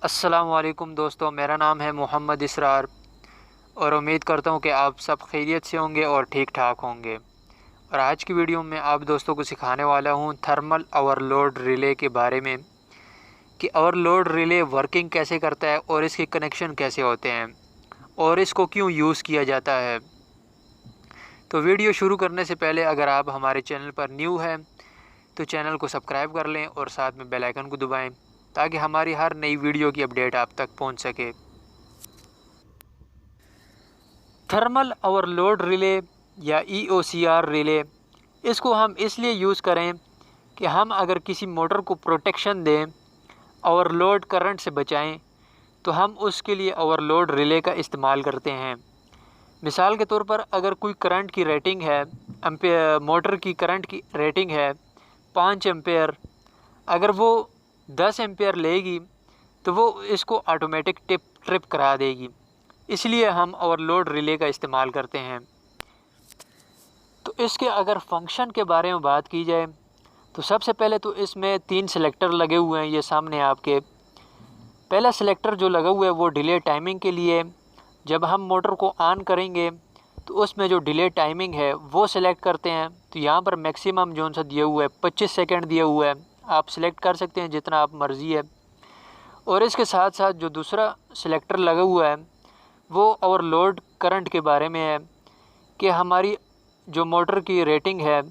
अस्सलाम वालेकुम दोस्तों, मेरा नाम है मोहम्मद इसरार और उम्मीद करता हूँ कि आप सब खैरियत से होंगे और ठीक ठाक होंगे। और आज की वीडियो में आप दोस्तों को सिखाने वाला हूँ थर्मल ओवरलोड रिले के बारे में कि ओवरलोड रिले वर्किंग कैसे करता है और इसके कनेक्शन कैसे होते हैं और इसको क्यों यूज़ किया जाता है। तो वीडियो शुरू करने से पहले अगर आप हमारे चैनल पर न्यू हैं तो चैनल को सब्सक्राइब कर लें और साथ में बेल आइकन को दबाएं ताकि हमारी हर नई वीडियो की अपडेट आप तक पहुंच सके। थर्मल ओवरलोड रिले या EOCR रिले, इसको हम इसलिए यूज़ करें कि हम अगर किसी मोटर को प्रोटेक्शन दें, ओवरलोड करंट से बचाएं, तो हम उसके लिए ओवरलोड रिले का इस्तेमाल करते हैं। मिसाल के तौर पर अगर कोई करंट की रेटिंग है, मोटर की करंट की रेटिंग है 5 एम्पेयर, अगर वो 10 एम्पेयर लेगी तो वो इसको ऑटोमेटिक ट्रिप करा देगी। इसलिए हम ओवरलोड रिले का इस्तेमाल करते हैं। तो इसके अगर फंक्शन के बारे में बात की जाए तो सबसे पहले तो इसमें 3 सेलेक्टर लगे हुए हैं, ये सामने आपके। पहला सेलेक्टर जो लगा हुआ है वो डिले टाइमिंग के लिए। जब हम मोटर को ऑन करेंगे तो उसमें जो डिले टाइमिंग है वो सिलेक्ट करते हैं। तो यहाँ पर मैक्सिमम जो सा दिया हुआ है 25 सेकंड दिया हुआ है, आप सिलेक्ट कर सकते हैं जितना आप मर्ज़ी है। और इसके साथ साथ जो दूसरा सेलेक्टर लगा हुआ है वो ओवरलोड करंट के बारे में है कि हमारी जो मोटर की रेटिंग है,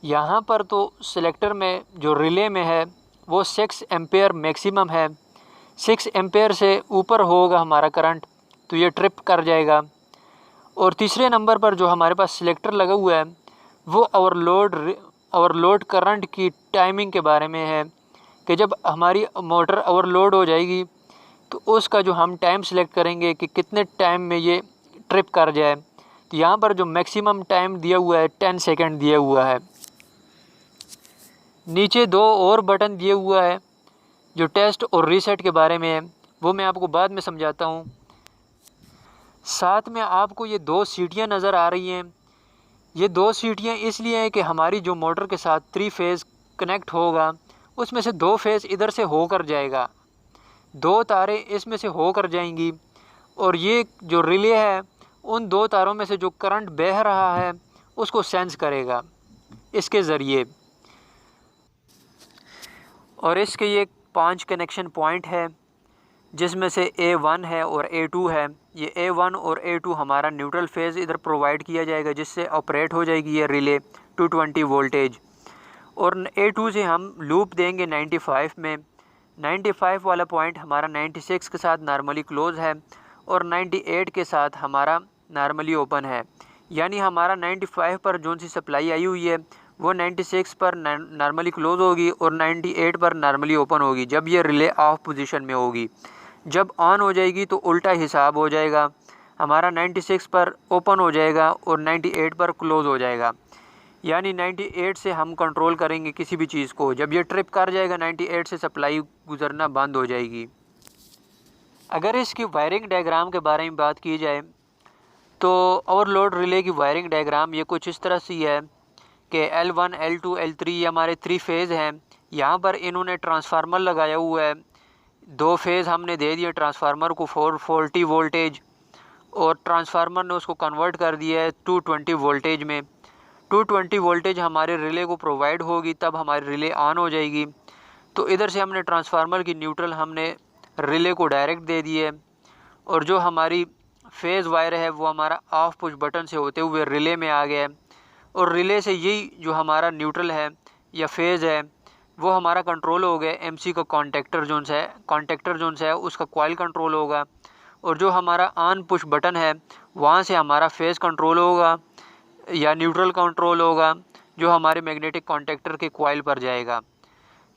यहाँ पर तो सेलेक्टर में जो रिले में है वो 6 एम्पेयर मैक्सिमम है। 6 एम्पेयर से ऊपर होगा हमारा करंट तो ये ट्रिप कर जाएगा। और तीसरे नंबर पर जो हमारे पास सिलेक्टर लगा हुआ है वो ओवरलोड करंट की टाइमिंग के बारे में है कि जब हमारी मोटर ओवरलोड हो जाएगी तो उसका जो हम टाइम सेलेक्ट करेंगे कि कितने टाइम में ये ट्रिप कर जाए। तो यहाँ पर जो मैक्सिमम टाइम दिया हुआ है 10 सेकंड दिया हुआ है। नीचे 2 और बटन दिए हुआ है जो टेस्ट और रीसेट के बारे में है, वो मैं आपको बाद में समझाता हूँ। साथ में आपको ये 2 सीटियाँ नज़र आ रही हैं। ये 2 सीटियाँ इसलिए हैं कि हमारी जो मोटर के साथ 3 फेज़ कनेक्ट होगा उसमें से 2 फेज़ इधर से होकर जाएगा, 2 तारें इसमें से होकर जाएंगी और ये जो रिले है उन 2 तारों में से जो करंट बह रहा है उसको सेंस करेगा इसके ज़रिए। और इसके ये 5 कनेक्शन पॉइंट है जिसमें से A1 है और A2 है। ये A1 और A2 हमारा न्यूट्रल फेज़ इधर प्रोवाइड किया जाएगा जिससे ऑपरेट हो जाएगी ये रिले 220 वोल्टेज। और A2 से हम लूप देंगे 95 में। 95 वाला पॉइंट हमारा 96 के साथ नॉर्मली क्लोज़ है और 98 के साथ हमारा नॉर्मली ओपन है। यानी हमारा 95 पर जो सी सप्लाई आई हुई है वो 96 पर नॉर्मली क्लोज़ होगी और 98 पर नॉर्मली ओपन होगी जब ये रिले ऑफ पोजीशन में होगी। जब ऑन हो जाएगी तो उल्टा हिसाब हो जाएगा, हमारा 96 पर ओपन हो जाएगा और 98 पर क्लोज़ हो जाएगा। यानी 98 से हम कंट्रोल करेंगे किसी भी चीज़ को। जब ये ट्रिप कर जाएगा 98 से सप्लाई गुजरना बंद हो जाएगी। अगर इसकी वायरिंग डायग्राम के बारे में बात की जाए तो ओवरलोड रिले की वायरिंग डायग्राम ये कुछ इस तरह सी है कि L1, L2, L3 ये हमारे 3 फेज़ हैं। यहाँ पर इन्होंने ट्रांसफार्मर लगाया हुआ है, 2 फेज़ हमने दे दिए ट्रांसफार्मर को 440 वोल्टेज और ट्रांसफार्मर ने उसको कन्वर्ट कर दिया है 220 वोल्टेज में। 220 वोल्टेज हमारे रिले को प्रोवाइड होगी तब हमारी रिले ऑन हो जाएगी। तो इधर से हमने ट्रांसफार्मर की न्यूट्रल हमने रिले को डायरेक्ट दे दी है और जो हमारी फेज़ वायर है वो हमारा ऑफ पुश बटन से होते हुए रिले में आ गया है। और रिले से यही जो हमारा न्यूट्रल है या फेज़ है वो हमारा कंट्रोल हो गया। MC का कॉन्टेक्टर जोन है उसका कॉइल कंट्रोल होगा और जो हमारा ऑन पुश बटन है वहाँ से हमारा फेज़ कंट्रोल होगा या न्यूट्रल कंट्रोल होगा जो हमारे मैग्नेटिक कॉन्टेक्टर के कॉइल पर जाएगा।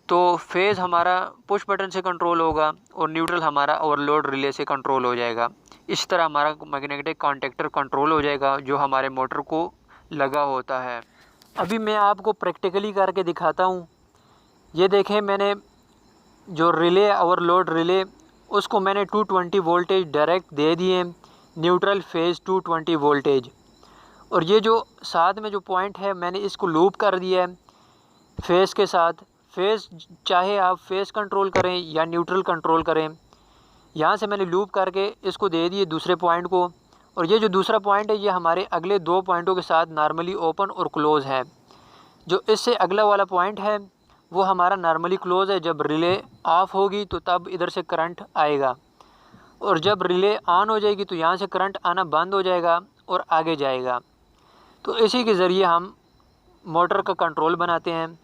तो फेज़ हमारा पुश बटन से कंट्रोल होगा और न्यूट्रल हमारा ओवरलोड रिले से कंट्रोल हो जाएगा। इस तरह हमारा मैग्नेटिक कॉन्टेक्टर कंट्रोल हो जाएगा जो हमारे मोटर को लगा होता है। अभी मैं आपको प्रैक्टिकली करके दिखाता हूँ। ये देखें, मैंने जो रिले ओवरलोड रिले उसको मैंने 220 वोल्टेज डायरेक्ट दे दिए, न्यूट्रल फेज़ 220 वोल्टेज। और ये जो साथ में जो पॉइंट है मैंने इसको लूप कर दिया है फेज़ के साथ। फेज़, चाहे आप फेज़ कंट्रोल करें या न्यूट्रल कंट्रोल करें। यहाँ से मैंने लूप करके इसको दे दिए दूसरे पॉइंट को, और ये जो दूसरा पॉइंट है ये हमारे अगले 2 पॉइंटों के साथ नॉर्मली ओपन और क्लोज़ है। जो इससे अगला वाला पॉइंट है वो हमारा नॉर्मली क्लोज़ है। जब रिले ऑफ होगी तो तब इधर से करंट आएगा, और जब रिले ऑन हो जाएगी तो यहाँ से करंट आना बंद हो जाएगा और आगे जाएगा। तो इसी के ज़रिए हम मोटर का कंट्रोल बनाते हैं।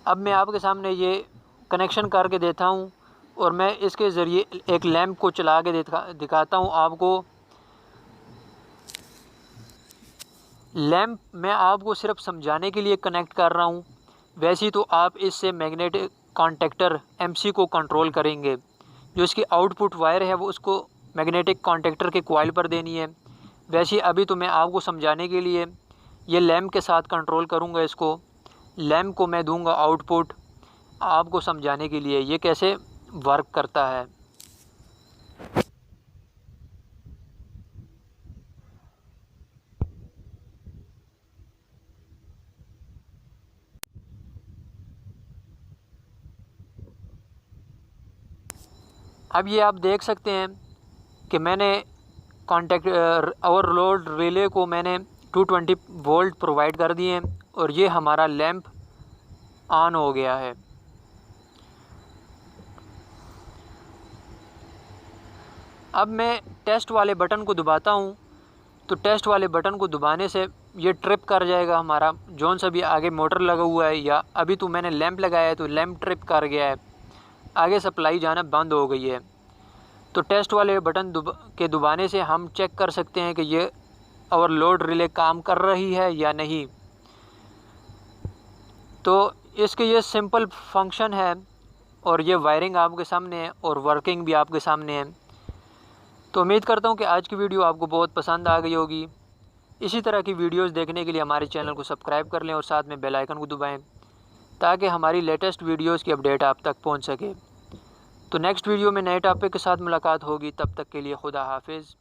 अब मैं आपके सामने ये कनेक्शन करके देता हूँ, और मैं इसके ज़रिए एक लैंप को चला के दिखाता हूँ आपको। लैंप मैं आपको सिर्फ समझाने के लिए कनेक्ट कर रहा हूँ, वैसे तो आप इससे मैग्नेटिक कॉन्टेक्टर एमसी को कंट्रोल करेंगे। जो इसकी आउटपुट वायर है वो उसको मैग्नेटिक कॉन्टेक्टर के कॉइल पर देनी है। वैसे अभी तो मैं आपको समझाने के लिए ये लैंप के साथ कंट्रोल करूँगा। इसको लैंप को मैं दूंगा आउटपुट आपको समझाने के लिए ये कैसे वर्क करता है। अब ये आप देख सकते हैं कि मैंने कॉन्टेक्ट ओवरलोड रिले को मैंने 220 वोल्ट प्रोवाइड कर दिए हैं, और ये हमारा लैंप ऑन हो गया है। अब मैं टेस्ट वाले बटन को दबाता हूँ, तो टेस्ट वाले बटन को दबाने से ये ट्रिप कर जाएगा हमारा जोन सा भी आगे मोटर लगा हुआ है, या अभी तो मैंने लैंप लगाया है तो लैंप ट्रिप कर गया है, आगे सप्लाई जाना बंद हो गई है। तो टेस्ट वाले बटन के दबाने से हम चेक कर सकते हैं कि ये ओवरलोड रिले काम कर रही है या नहीं। तो इसके ये सिंपल फंक्शन है, और ये वायरिंग आपके सामने है और वर्किंग भी आपके सामने है। तो उम्मीद करता हूँ कि आज की वीडियो आपको बहुत पसंद आ गई होगी। इसी तरह की वीडियोस देखने के लिए हमारे चैनल को सब्सक्राइब कर लें और साथ में बेल आइकन को दबाएं, ताकि हमारी लेटेस्ट वीडियोस की अपडेट आप तक पहुँच सके। तो नेक्स्ट वीडियो में नए टॉपिक के साथ मुलाकात होगी। तब तक के लिए खुदा हाफिज़।